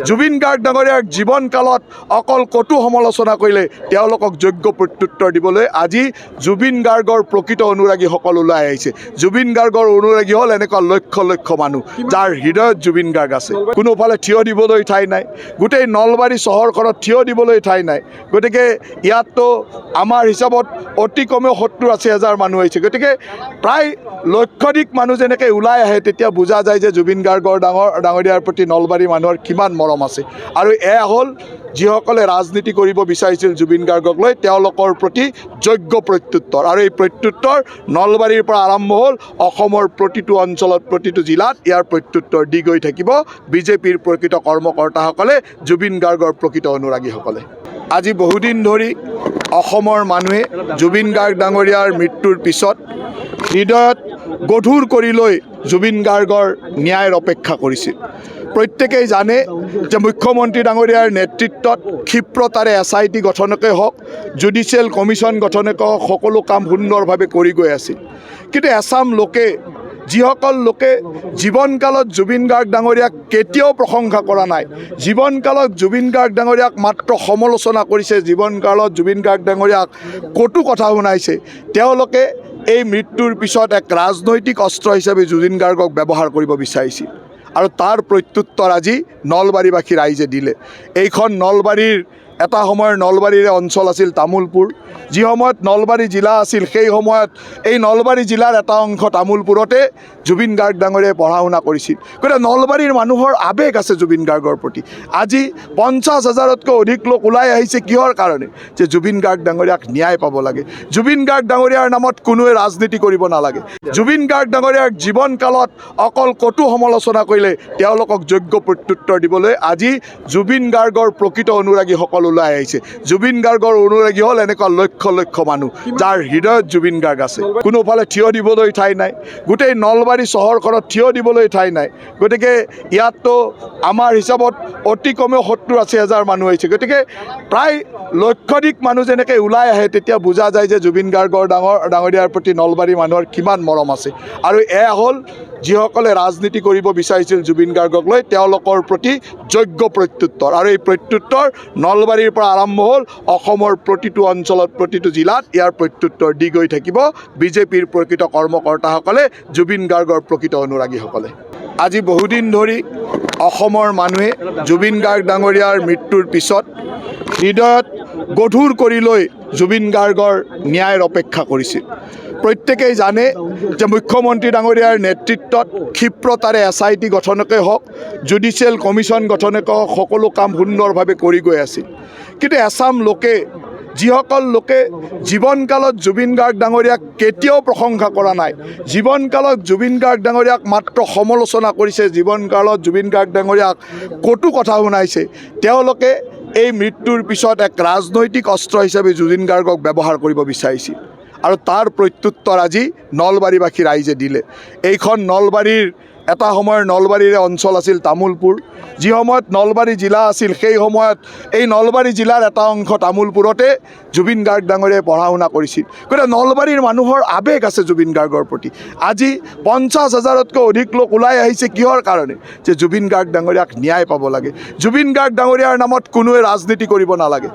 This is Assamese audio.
জুবিন গাৰ্গ ডাঙৰীয়াৰ জীৱনকালত অকল কটু সমালোচনা কৰিলে তেওঁলোকক যোগ্য প্ৰত্যুত্তৰ দিবলৈ আজি জুবিন গাৰ্গৰ প্ৰকৃত অনুৰাগীসকল ওলাই আহিছে। জুবিন গাৰ্গৰ অনুৰাগী হ'ল এনেকুৱা লক্ষ লক্ষ মানুহ যাৰ হৃদয়ত জুবিন গাৰ্গ আছে। কোনোফালে থিয় দিবলৈ ঠাই নাই, গোটেই নলবাৰী চহৰখনত থিয় দিবলৈ ঠাই নাই। গতিকে ইয়াততো আমাৰ হিচাপত অতি কমেও ৭০-৮০ হাজাৰ মানুহ আহিছে। গতিকে প্ৰায় লক্ষাধিক মানুহ যেনেকৈ ওলাই আহে তেতিয়া বুজা যায় যে জুবিন গাৰ্গৰ ডাঙৰীয়াৰ প্ৰতি নলবাৰী মানুহৰ কিমান মৰম আছে। আৰু এয়া হ'ল যিসকলে ৰাজনীতি কৰিব বিচাৰিছিল জুবিন গাৰ্গক লৈ তেওঁলোকৰ প্ৰতি যোগ্য প্ৰত্যুত্তৰ। আৰু এই প্ৰত্যুত্তৰ নলবাৰীৰ পৰা আৰম্ভ হ'ল অসমৰ প্ৰতিটো অঞ্চলত প্ৰতিটো জিলাত ইয়াৰ প্ৰত্যুত্তৰ দি গৈ থাকিব বিজেপিৰ প্ৰকৃত কৰ্মকৰ্তাসকলে, জুবিন গাৰ্গৰ প্ৰকৃত অনুৰাগীসকলে। আজি বহুদিন ধৰি অসমৰ মানুহে জুবিন গাৰ্গ ডাঙৰীয়াৰ মৃত্যুৰ পিছত হৃদয়ত গধুৰ কৰি লৈ জুবিন গাৰ্গৰ ন্যায়ৰ অপেক্ষা কৰিছিল। প্ৰত্যেকেই জানে যে মুখ্যমন্ত্ৰী ডাঙৰীয়াৰ নেতৃত্বত ক্ষিপ্ৰতাৰে SIT গঠনকে হওক, জুডিচিয়েল কমিশ্যন গঠনকে হওক, সকলো কাম সুন্দৰভাৱে কৰি গৈ আছিল। কিন্তু এচাম লোকে, যিসকল লোকে জীৱনকালত জুবিন গাৰ্গ ডাঙৰীয়াক কেতিয়াও প্ৰশংসা কৰা নাই, জীৱনকালত জুবিন গাৰ্গ ডাঙৰীয়াক মাত্ৰ সমালোচনা কৰিছে, জীৱনকালত জুবিন গাৰ্গ ডাঙৰীয়াক কটু কথা শুনাইছে, তেওঁলোকে এই মৃত্যুৰ পিছত এক ৰাজনৈতিক অস্ত্ৰ হিচাপে জুবিন গাৰ্গক ব্যৱহাৰ কৰিব বিচাৰিছিল। আৰু তাৰ প্ৰত্যুত্তৰ আজি নলবাৰীবাসী ৰাইজে দিলে। এইখন নলবাৰীৰ এটা সময়ৰ নলবাৰীৰে অঞ্চল আছিল তামোলপুৰ। যি সময়ত নলবাৰী জিলা আছিল সেই সময়ত এই নলবাৰী জিলাৰ এটা অংশ তামোলপুৰতে জুবিন গাৰ্গ ডাঙৰীয়াই পঢ়া শুনা কৰিছিল। গতিকে নলবাৰীৰ মানুহৰ আৱেগ আছে জুবিন গাৰ্গৰ প্ৰতি। আজি ৫০ হাজাৰতকৈ অধিক লোক ওলাই আহিছে কিহৰ কাৰণে? যে জুবিন গাৰ্গ ডাঙৰীয়াক ন্যায় পাব লাগে, জুবিন গাৰ্গ ডাঙৰীয়াৰ নামত কোনোৱে ৰাজনীতি কৰিব নালাগে। জুবিন গাৰ্গ ডাঙৰীয়াৰ জীৱনকালত অকল কটু সমালোচনা কৰিলে তেওঁলোকক যোগ্য প্ৰত্যুত্তৰ দিবলৈ আজি জুবিন গাৰ্গৰ প্ৰকৃত অনুৰাগীসকল ওলাই আহিছে। জুবিন গাৰ্গৰ অনুৰাগী হ'ল এনেকুৱা লক্ষ লক্ষ মানুহ যাৰ হৃদয়ত জুবিন গাৰ্গ আছে। কোনোফালে থিয় দিবলৈ ঠাই নাই, গোটেই নলবাৰী চহৰখনত থিয় দিবলৈ ঠাই নাই। গতিকে ইয়াততো আমাৰ হিচাপত অতি কমেও ৭০-৮০ হাজাৰ মানুহ আহিছে। গতিকে প্ৰায় লক্ষাধিক মানুহ যেনেকৈ ওলাই আহে তেতিয়া বুজা যায় যে জুবিন গাৰ্গৰ ডাঙৰীয়াৰ প্ৰতি নলবাৰী মানুহৰ কিমান মৰম আছে। আৰু এয়া হ'ল যিসকলে ৰাজনীতি কৰিব বিচাৰিছিল জুবিন গাৰ্গক লৈ তেওঁলোকৰ প্ৰতি যোগ্য প্ৰত্যুত্তৰ। আৰু এই প্ৰত্যুত্তৰ নলবাৰীৰ পৰা আৰম্ভ হ'ল অসমৰ প্ৰতিটো অঞ্চলত প্ৰতিটো জিলাত ইয়াৰ প্ৰত্যুত্তৰ দি গৈ থাকিব বিজেপিৰ প্ৰকৃত কৰ্মকৰ্তাসকলে, জুবিন গাৰ্গৰ প্ৰকৃত অনুৰাগীসকলে। আজি বহুদিন ধৰি অসমৰ মানুহে জুবিন গাৰ্গ ডাঙৰীয়াৰ মৃত্যুৰ পিছত হৃদয়ত গধুৰ কৰি লৈ জুবিন গাৰ্গৰ ন্যায়ৰ অপেক্ষা কৰিছিল। প্ৰত্যেকেই জানে যে মুখ্যমন্ত্ৰী ডাঙৰীয়াৰ নেতৃত্বত ক্ষিপ্ৰতাৰে SIT গঠনকে হওক, জুডিচিয়েল কমিশ্যন গঠনকে হওক, সকলো কাম সুন্দৰভাৱে কৰি গৈ আছিল। কিন্তু এচাম লোকে, যিসকল লোকে জীৱনকালত জুবিন গাৰ্গ ডাঙৰীয়াক কেতিয়াও প্ৰশংসা কৰা নাই, জীৱনকালত জুবিন গাৰ্গ ডাঙৰীয়াক মাত্ৰ সমালোচনা কৰিছে, জীৱনকালত জুবিন গাৰ্গ ডাঙৰীয়াক কটু কথা শুনাইছে, তেওঁলোকে এই মৃত্যুৰ পিছত এক ৰাজনৈতিক অস্ত্ৰ হিচাপে জুবিন গাৰ্গক ব্যৱহাৰ কৰিব বিচাৰিছিল। আৰু তাৰ প্ৰত্যুত্তৰ আজি নলবাৰীবাসী ৰাইজে দিলে। এইখন নলবাৰীৰ এটা সময়ৰ নলবাৰীৰে অঞ্চল আছিল তামোলপুৰ। যি সময়ত নলবাৰী জিলা আছিল সেই সময়ত এই নলবাৰী জিলাৰ এটা অংশ তামোলপুৰতে জুবিন গাৰ্গ ডাঙৰীয়াই পঢ়া শুনা কৰিছিল। গতিকে নলবাৰীৰ মানুহৰ আৱেগ আছে জুবিন গাৰ্গৰ প্ৰতি। আজি ৫০ হাজাৰতকৈ অধিক লোক ওলাই আহিছে কিহৰ কাৰণে? যে জুবিন গাৰ্গ ডাঙৰীয়াক ন্যায় পাব লাগে, জুবিন গাৰ্গ ডাঙৰীয়াৰ নামত কোনোৱে ৰাজনীতি কৰিব নালাগে।